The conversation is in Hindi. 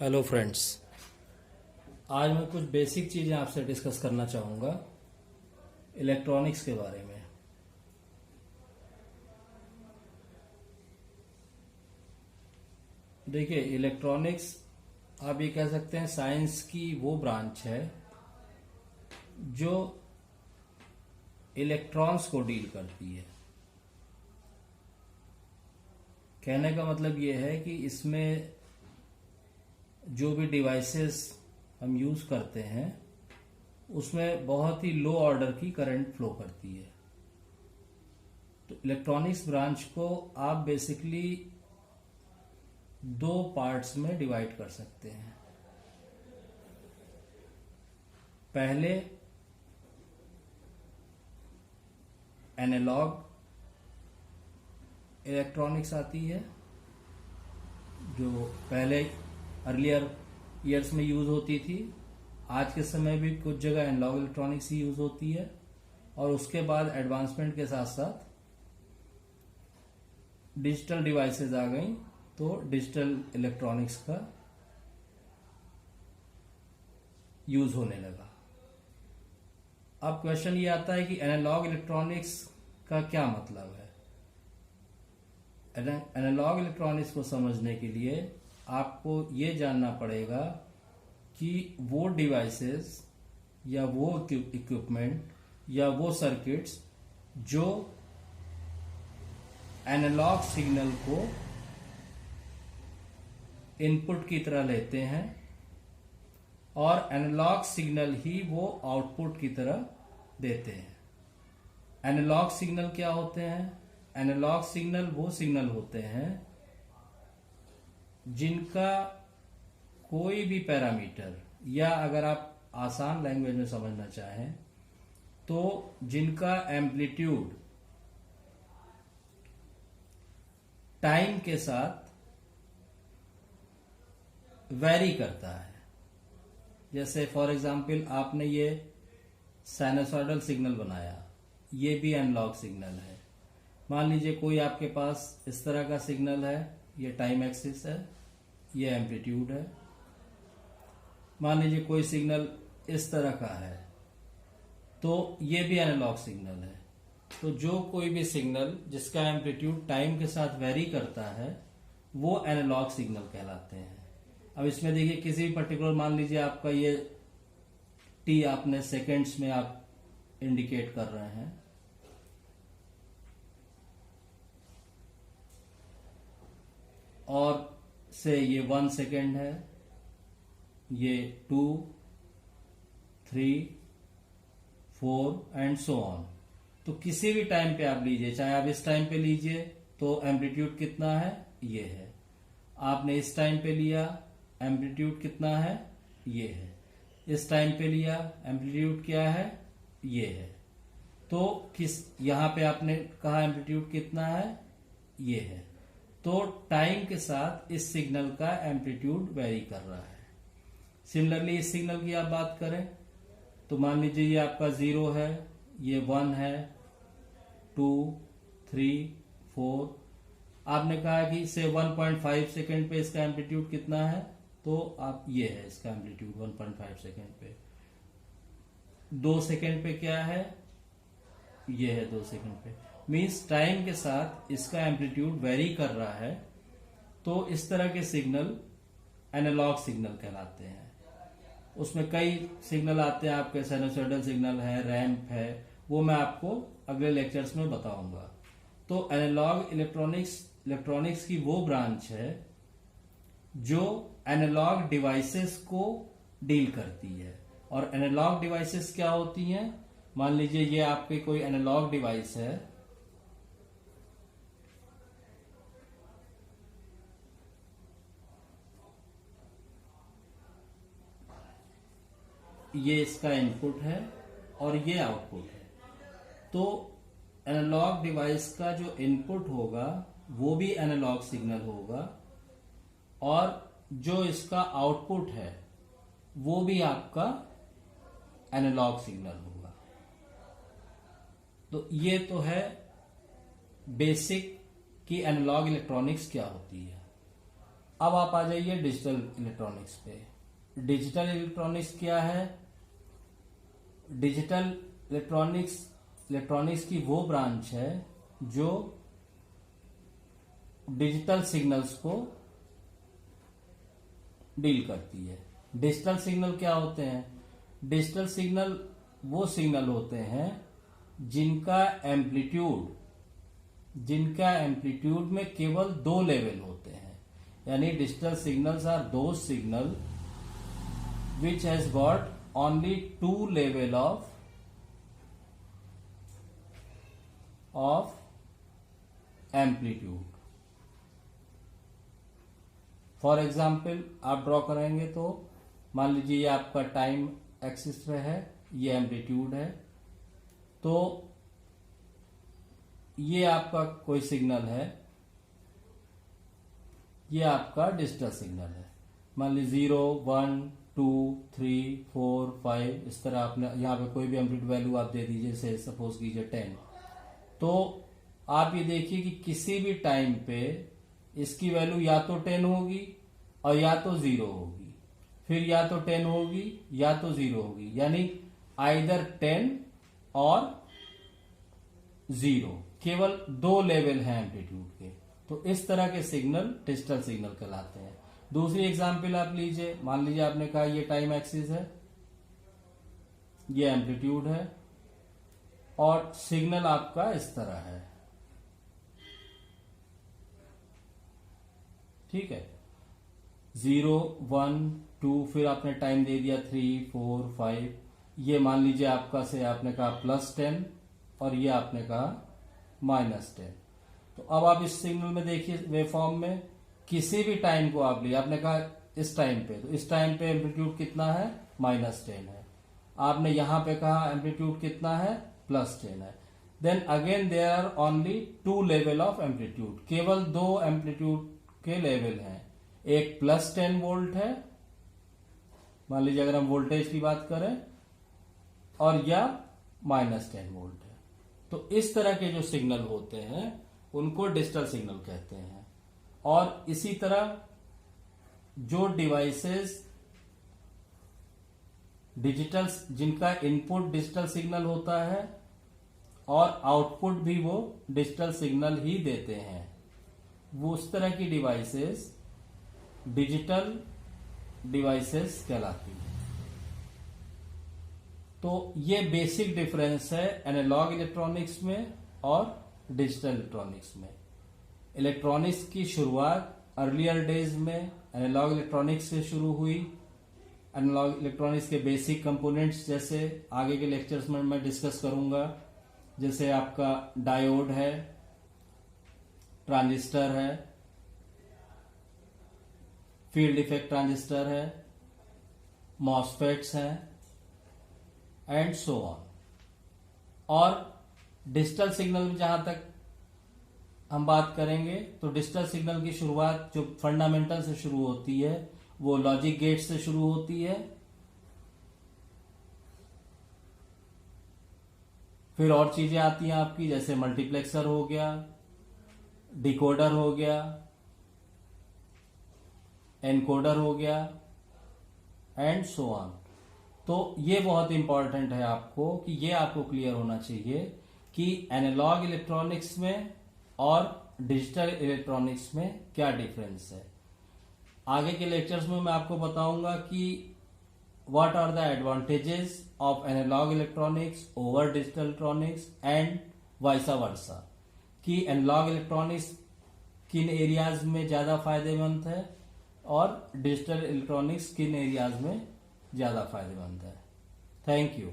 हेलो फ्रेंड्स, आज मैं कुछ बेसिक चीज़ें आपसे डिस्कस करना चाहूँगा इलेक्ट्रॉनिक्स के बारे में। देखिए, इलेक्ट्रॉनिक्स आप ये कह सकते हैं साइंस की वो ब्रांच है जो इलेक्ट्रॉन्स को डील करती है। कहने का मतलब ये है कि इसमें जो भी डिवाइसेस हम यूज करते हैं उसमें बहुत ही लो ऑर्डर की करंट फ्लो करती है। तो इलेक्ट्रॉनिक्स ब्रांच को आप बेसिकली दो पार्ट्स में डिवाइड कर सकते हैं। पहले एनालॉग इलेक्ट्रॉनिक्स आती है, जो पहले अर्लियर ईयर्स में यूज होती थी। आज के समय भी कुछ जगह एनालॉग इलेक्ट्रॉनिक्स ही यूज होती है, और उसके बाद एडवांसमेंट के साथ साथ डिजिटल डिवाइसेस आ गई, तो डिजिटल इलेक्ट्रॉनिक्स का यूज होने लगा। अब क्वेश्चन ये आता है कि एनालॉग इलेक्ट्रॉनिक्स का क्या मतलब है। एनालॉग इलेक्ट्रॉनिक्स को समझने के लिए आपको ये जानना पड़ेगा कि वो डिवाइसेस या वो इक्विपमेंट या वो सर्किट्स जो एनालॉग सिग्नल को इनपुट की तरह लेते हैं और एनालॉग सिग्नल ही वो आउटपुट की तरह देते हैं। एनालॉग सिग्नल क्या होते हैं? एनालॉग सिग्नल वो सिग्नल होते हैं जिनका कोई भी पैरामीटर, या अगर आप आसान लैंग्वेज में समझना चाहें तो जिनका एम्पलीट्यूड टाइम के साथ वेरी करता है। जैसे फॉर एग्जांपल आपने ये साइनसॉइडल सिग्नल बनाया, ये भी एनालॉग सिग्नल है। मान लीजिए कोई आपके पास इस तरह का सिग्नल है, ये टाइम एक्सिस है, ये एम्पलीट्यूड है। मान लीजिए कोई सिग्नल इस तरह का है, तो ये भी एनालॉग सिग्नल है। तो जो कोई भी सिग्नल जिसका एम्पलीट्यूड टाइम के साथ वेरी करता है वो एनालॉग सिग्नल कहलाते हैं। अब इसमें देखिए, किसी भी पर्टिकुलर, मान लीजिए आपका ये टी आपने सेकेंड्स में आप इंडिकेट कर रहे हैं, और से ये 1 सेकेंड है, ये 2, 3, 4 एंड सो ऑन। तो किसी भी टाइम पे आप लीजिए, चाहे आप इस टाइम पे लीजिए तो एम्पलीट्यूड कितना है, ये है। आपने इस टाइम पे लिया, एम्पलीट्यूड कितना है, ये है। इस टाइम पे लिया, एम्पलीट्यूड क्या है, ये है। तो किस, यहां पे आपने कहा एम्पलीट्यूड कितना है, ये है। तो टाइम के साथ इस सिग्नल का एम्पलीट्यूड वेरी कर रहा है। सिमिलरली इस सिग्नल की आप बात करें तो मान लीजिए ये आपका 0 है, ये 1 है, 2, 3, 4। आपने कहा कि से 1.5 सेकेंड पे इसका एम्पलीट्यूड कितना है, तो आप ये है इसका एम्पलीट्यूड 1.5 सेकेंड पे। 2 सेकेंड पे क्या है, ये है 2 सेकेंड पे। मीन्स टाइम के साथ इसका एम्पलीट्यूड वेरी कर रहा है। तो इस तरह के सिग्नल एनालॉग सिग्नल कहलाते हैं। उसमें कई सिग्नल आते हैं आपके, साइनसॉइडल सिग्नल है, रैंप है, वो मैं आपको अगले लेक्चर्स में बताऊंगा। तो एनालॉग इलेक्ट्रॉनिक्स की वो ब्रांच है जो एनालॉग डिवाइसेस को डील करती है। और एनालॉग डिवाइसेस क्या होती हैं? मान लीजिए ये आपके कोई एनालॉग डिवाइस है, ये इसका इनपुट है और ये आउटपुट है। तो एनालॉग डिवाइस का जो इनपुट होगा वो भी एनालॉग सिग्नल होगा, और जो इसका आउटपुट है वो भी आपका एनालॉग सिग्नल होगा। तो ये तो है बेसिक कि एनालॉग इलेक्ट्रॉनिक्स क्या होती है। अब आप आ जाइए डिजिटल इलेक्ट्रॉनिक्स पे। डिजिटल इलेक्ट्रॉनिक्स क्या है? डिजिटल इलेक्ट्रॉनिक्स की वो ब्रांच है जो डिजिटल सिग्नल्स को डील करती है। डिजिटल सिग्नल क्या होते हैं? डिजिटल सिग्नल वो सिग्नल होते हैं जिनका एम्पलीट्यूड में केवल 2 लेवल होते हैं। यानी digital signals are those signal which has got only 2 level of amplitude. For example आप ड्रॉ करेंगे तो मान लीजिए ये आपका टाइम एक्सिस है, ये एम्पलीट्यूड है, तो ये आपका कोई सिग्नल है, ये आपका डिजिटल सिग्नल है। मान लीजिए 0, 1, 2, 3, 4, 5 इस तरह आपने यहां पे कोई भी एम्पलीट्यूड वैल्यू आप दे दीजिए, जैसे सपोज कीजिए 10। तो आप ये देखिए कि किसी भी टाइम पे इसकी वैल्यू या तो 10 होगी और या तो 0 होगी, फिर या तो 10 होगी या तो 0 होगी, यानी आइदर 10 और 0। केवल 2 लेवल हैं एम्पलीट्यूड के। तो इस तरह के सिग्नल डिजिटल सिग्नल कहलाते हैं। दूसरी एग्जांपल आप लीजिए, मान लीजिए आपने कहा ये टाइम एक्सिस है, ये एम्पलीट्यूड है और सिग्नल आपका इस तरह है, ठीक है, 0, 1, 2, फिर आपने टाइम दे दिया 3, 4, 5। ये मान लीजिए आपका से आपने कहा +10 और ये आपने कहा -10। तो अब आप इस सिग्नल में देखिए वेवफॉर्म में किसी भी टाइम को आप लिए, आपने कहा इस टाइम पे, तो इस टाइम पे एम्पलीट्यूड कितना है? -10 है। आपने यहां पे कहा एम्पलीट्यूड कितना है? +10 है। Then again there are only 2 level of amplitude, केवल 2 एम्पलीट्यूड के लेवल हैं। एक +10 वोल्ट है, मान लीजिए अगर हम वोल्टेज की बात करें, और या -10 वोल्ट है। तो इस तरह के जो सिग्नल होते हैं उनको डिजिटल सिग्नल कहते हैं। और इसी तरह जो डिवाइसेस डिजिटल, जिनका इनपुट डिजिटल सिग्नल होता है और आउटपुट भी वो डिजिटल सिग्नल ही देते हैं, वो उस तरह की डिवाइसेस डिजिटल डिवाइसेस कहलाती हैं। तो ये बेसिक डिफरेंस है एनालॉग इलेक्ट्रॉनिक्स में और डिजिटल इलेक्ट्रॉनिक्स में। इलेक्ट्रॉनिक्स की शुरुआत अर्लियर डेज में एनालॉग इलेक्ट्रॉनिक्स से शुरू हुई। एनालॉग इलेक्ट्रॉनिक्स के बेसिक कंपोनेंट्स जैसे आगे के लेक्चर्स में मैं डिस्कस करूंगा, जैसे आपका डायोड है, ट्रांजिस्टर है, फील्ड इफेक्ट ट्रांजिस्टर है, मॉसफेट्स हैं एंड सो ऑन। और डिजिटल सिग्नल में जहां तक हम बात करेंगे तो डिजिटल सिग्नल की शुरुआत जो फंडामेंटल से शुरू होती है वो लॉजिक गेट से शुरू होती है, फिर और चीजें आती हैं आपकी, जैसे मल्टीप्लेक्सर हो गया, डिकोडर हो गया, एनकोडर हो गया एंड सो ऑन। तो ये बहुत इंपॉर्टेंट है आपको कि ये आपको क्लियर होना चाहिए कि एनालॉग इलेक्ट्रॉनिक्स में और डिजिटल इलेक्ट्रॉनिक्स में क्या डिफरेंस है। आगे के लेक्चर्स में मैं आपको बताऊंगा कि what are the advantages of analog electronics over digital electronics and vice versa, कि एनालॉग इलेक्ट्रॉनिक्स किन एरियाज में ज्यादा फायदेमंद है और डिजिटल इलेक्ट्रॉनिक्स किन एरियाज में ज्यादा फायदेमंद है। Thank you.